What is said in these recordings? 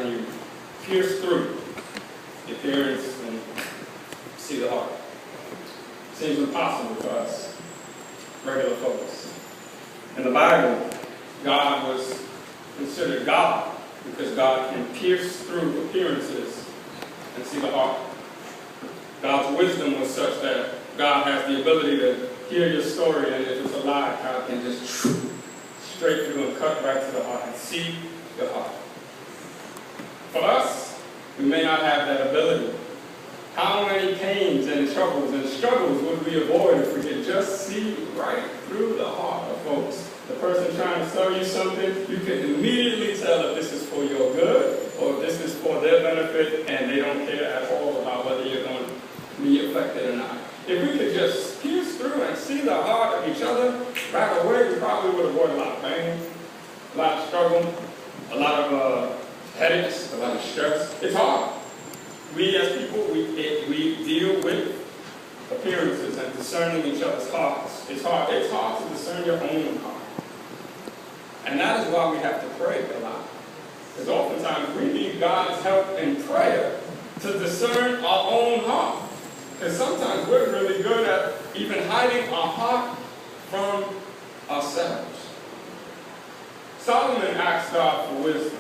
when you pierce through the appearance and see the heart. Seems impossible for us, regular folks. In the Bible, God was considered God because God can pierce through appearances and see the heart. God's wisdom was such that God has the ability to hear your story, and if it's a lie, God can just straight through and cut right to the heart and see the heart. For us, we may not have that ability. How many pains and struggles would we avoid if we could just see right through the heart of folks? The person trying to sell you something, you can immediately tell if this is for your good or if this is for their benefit, and they don't care at all about whether you're going to be affected or not. If we could just pierce through and see the heart of each other right away, we probably would avoid a lot of pain, a lot of struggle, a lot of headaches, a lot of stress. It's hard. We as people, we deal with appearances and discerning each other's hearts. It's hard. It's hard to discern your own heart. And that is why we have to pray a lot. Because oftentimes we need God's help in prayer to discern our own heart. Because sometimes we're really good at even hiding our heart from ourselves. Solomon asked God for wisdom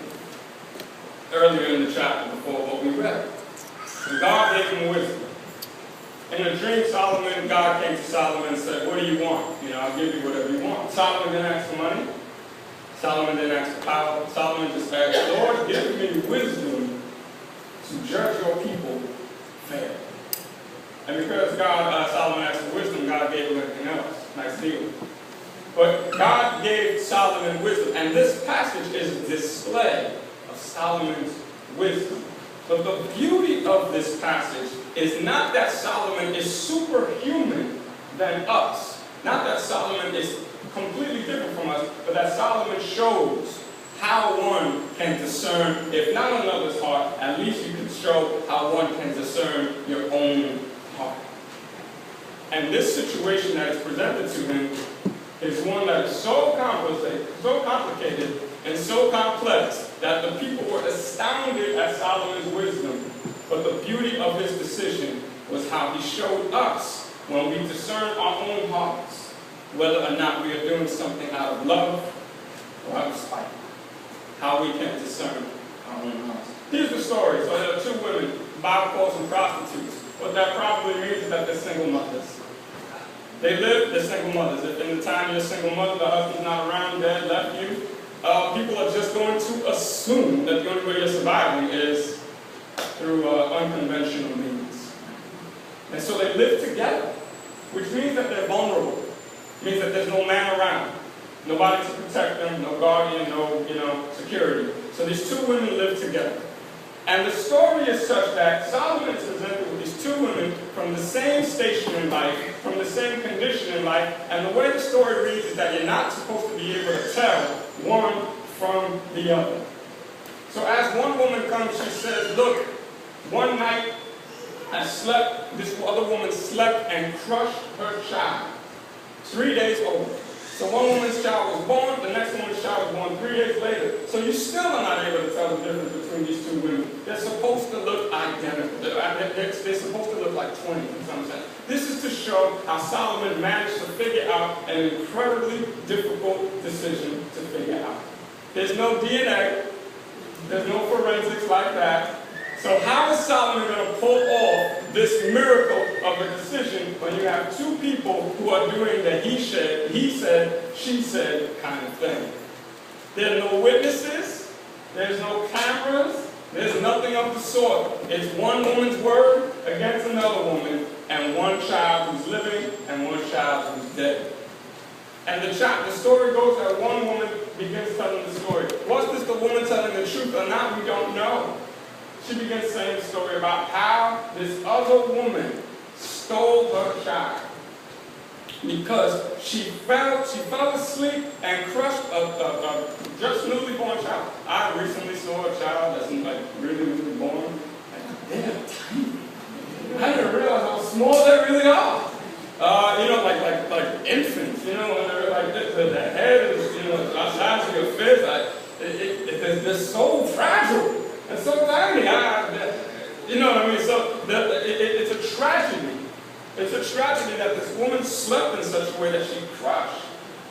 earlier in the chapter before what we read. And God gave him wisdom. In a dream, God came to Solomon and said, what do you want? I'll give you whatever you want. Solomon didn't ask for money. Solomon didn't ask for power. Solomon just asked, Lord, give me wisdom to judge your people fair. And because Solomon asked for wisdom, God gave him everything else. Nice deal. But God gave Solomon wisdom. And this passage is a display of Solomon's wisdom. But the beauty of this passage is not that Solomon is superhuman than us. Not that Solomon is completely different from us, but that Solomon shows how one can discern, if not another's heart, at least you can show how one can discern your own heart. And this situation that is presented to him is one that is so complicated and so complex that the people were astounded at Solomon's wisdom. But the beauty of his decision was how he showed us, when we discern our own hearts, whether or not we are doing something out of love or out of spite. How we can discern our own hearts. Here's the story. So there are two women. The Bible calls them prostitutes. What that probably means is that they're single mothers. They're single mothers. If in the time you're a single mother, the husband's not around, dead, left you, people are just going to assume that the only way you're surviving is through unconventional means. And so they live together, which means that they're vulnerable. It means that there's no man around. Nobody to protect them, no guardian, no security. So these two women live together. And the story is such that Solomon is presented with these two women from the same station in life, from the same condition in life, and the way the story reads is that you're not supposed to be able to tell one from the other. So as one woman comes, she says, look, one night this other woman slept and crushed her child, 3 days old. So one woman's child was born, the next woman's child was born 3 days later. So you still are not able to tell the difference between these two women. They're supposed to look identical. They're supposed to look like twins in some sense. This is to show how Solomon managed to figure out an incredibly difficult decision to figure out. There's no DNA. There's no forensics like that. So how is Solomon going to pull off this miracle of a decision when you have two people who are doing the he said, she said kind of thing? There are no witnesses. There's no cameras. There's nothing of the sort. It's one woman's word against another woman, and one child who's living and one child who's dead. And the story goes that one woman begins telling the story. Was this the woman telling the truth or not? We don't know. She begins saying the story about how this other woman stole her child because she fell asleep and crushed a just newly born child. I recently saw a child that's really newly born, and they're tiny. I didn't realize how small they really are. Like infants, when they're like this, the head is, the size of your fist. They're so fragile. And so it's irony. You know what I mean? So it's a tragedy. It's a tragedy that this woman slept in such a way that she crushed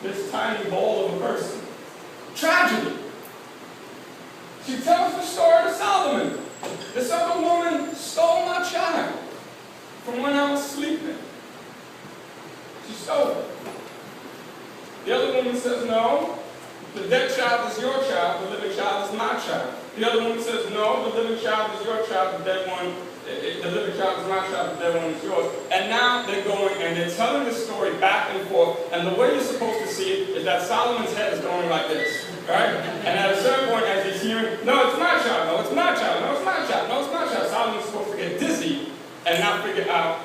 this tiny bowl of a person. Tragedy. She tells the story to Solomon. This other woman stole my child from when I was sleeping. She stole it. The other woman says, no, the dead child is your child, the living child is my child. The other woman says, no, the living child is your child, the living child is my child, the dead one is yours. And now they're going and they're telling this story back and forth. And the way you're supposed to see it is that Solomon's head is going like this, right? And at a certain point, as he's hearing, no, it's my child, no, it's my child, no, it's my child, no, it's my child, Solomon's supposed to get dizzy and not figure out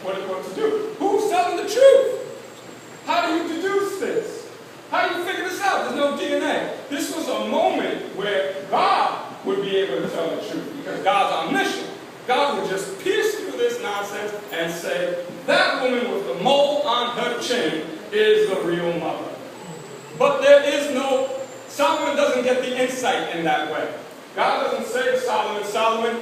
what to do. Who's telling the truth? How do you deduce this? How do you figure this out? There's no DNA. This was a moment where God would be able to tell the truth because God's omniscient. God would just pierce through this nonsense and say, that woman with the mole on her chin is the real mother. But there is no, Solomon doesn't get the insight in that way. God doesn't say to Solomon, Solomon,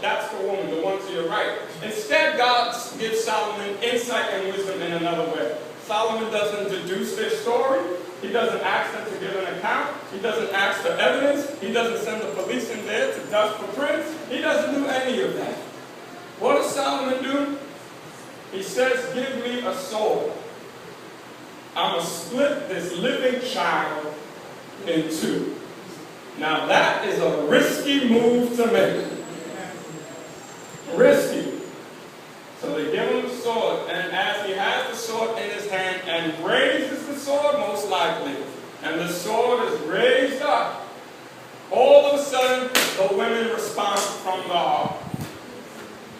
that's the woman, the one to your right. Instead, God gives Solomon insight and wisdom in another way. Solomon doesn't deduce their story. He doesn't ask them to give an account. He doesn't ask for evidence. He doesn't send the police in there to dust for prints. He doesn't do any of that. What does Solomon do? He says, give me a sword. I'm going to split this living child in two. Now that is a risky move to make. Risky. So they give him the sword, and as he has the sword in his hand and raises the sword most likely, and the sword is raised up, all of a sudden the women respond from the heart.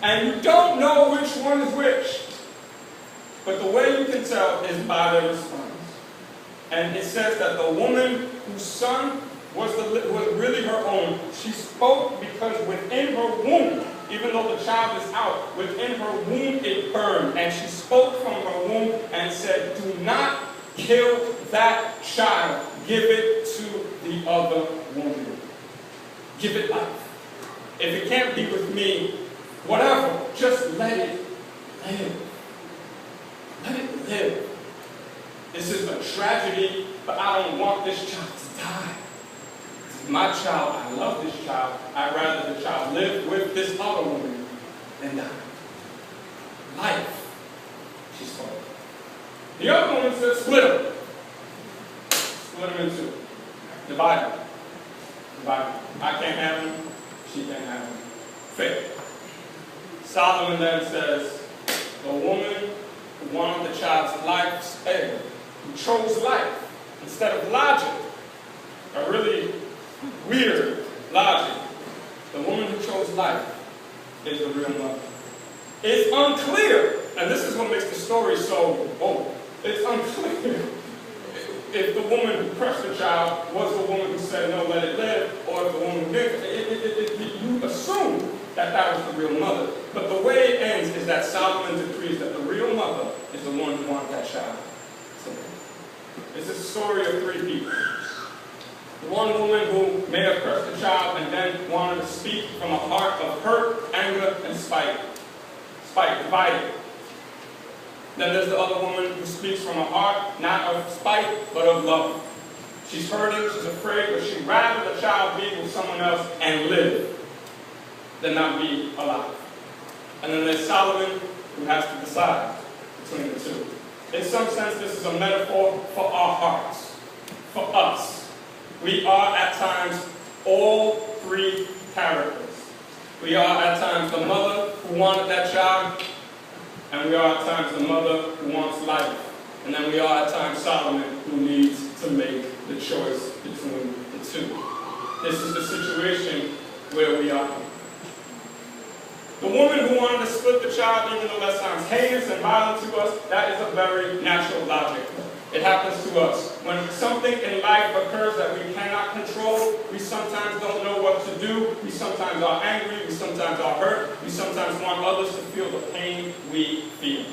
And you don't know which one is which, but the way you can tell is by their response. And it says that the woman whose son was really her own, she spoke because within her womb, even though the child is out, within her womb it burned. And she spoke from her womb and said, do not kill that child. Give it to the other woman. Give it life. If it can't be with me, whatever, just let it live. Let it live. This is a tragedy, but I don't want this child to die. My child, I love this child. I'd rather the child live with this other woman than die. Life, she spoke. The other woman said, split them. Split them in two. Divide them. Divide them. I can't have them. She can't have them. Fair. Solomon then says, the woman who wanted the child's life spared, who chose life instead of logic, a really weird logic. The woman who chose life is the real mother. It's unclear, and this is what makes the story so bold. It's unclear if the woman who crushed the child was the woman who said, no, let it live, or if the woman who did. You assume that that was the real mother. But the way it ends is that Solomon decrees that the real mother is the one who wanted that child. So, it's a story of three people. The one woman who may have cursed the child and then wanted to speak from a heart of hurt, anger, and spite. Spite, divided. Then there's the other woman who speaks from a heart, not of spite, but of love. She's hurting, she's afraid, but she'd rather the child be with someone else and live than not be alive. And then there's Solomon who has to decide between the two. In some sense, this is a metaphor for our hearts, for us. We are at times all three characters. We are at times the mother who wanted that child, and we are at times the mother who wants life. And then we are at times Solomon who needs to make the choice between the two. This is the situation where we are. The woman who wanted to split the child, even though that sounds heinous and violent to us, that is a very natural logic. It happens to us. When something in life occurs that we cannot control, we sometimes don't know what to do. We sometimes are angry. We sometimes are hurt. We sometimes want others to feel the pain we feel.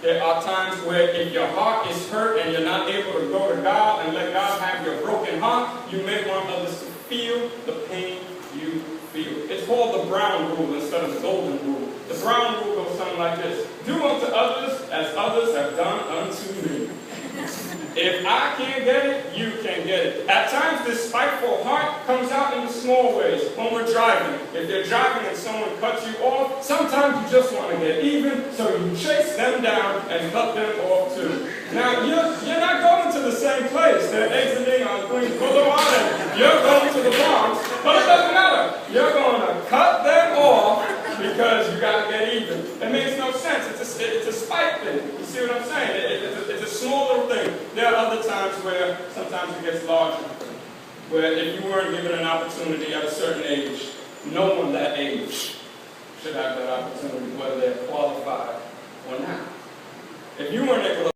There are times where if your heart is hurt and you're not able to go to God and let God have your broken heart, you may want others to feel the pain you field. It's called the brown rule instead of the golden rule. The brown rule goes something like this: do unto others as others have done unto me. If I can't get it, you can get it. At times, this spiteful heart comes out in the small ways. When we're driving, if you're driving and someone cuts you off, sometimes you just want to get even, so you chase them down and cut them off too. Now, you're not going to the same place. They're exiting on Queens Boulevard, and you're going to the Bronx, but it doesn't matter. You're going to cut them off because you got to get even. It makes no sense. It's a spite thing. You see what I'm saying? It's a small little thing. There are other times where sometimes it gets larger, where if you weren't given an opportunity at a certain age, no one that age should have that opportunity, whether they're qualified or not. If you weren't able to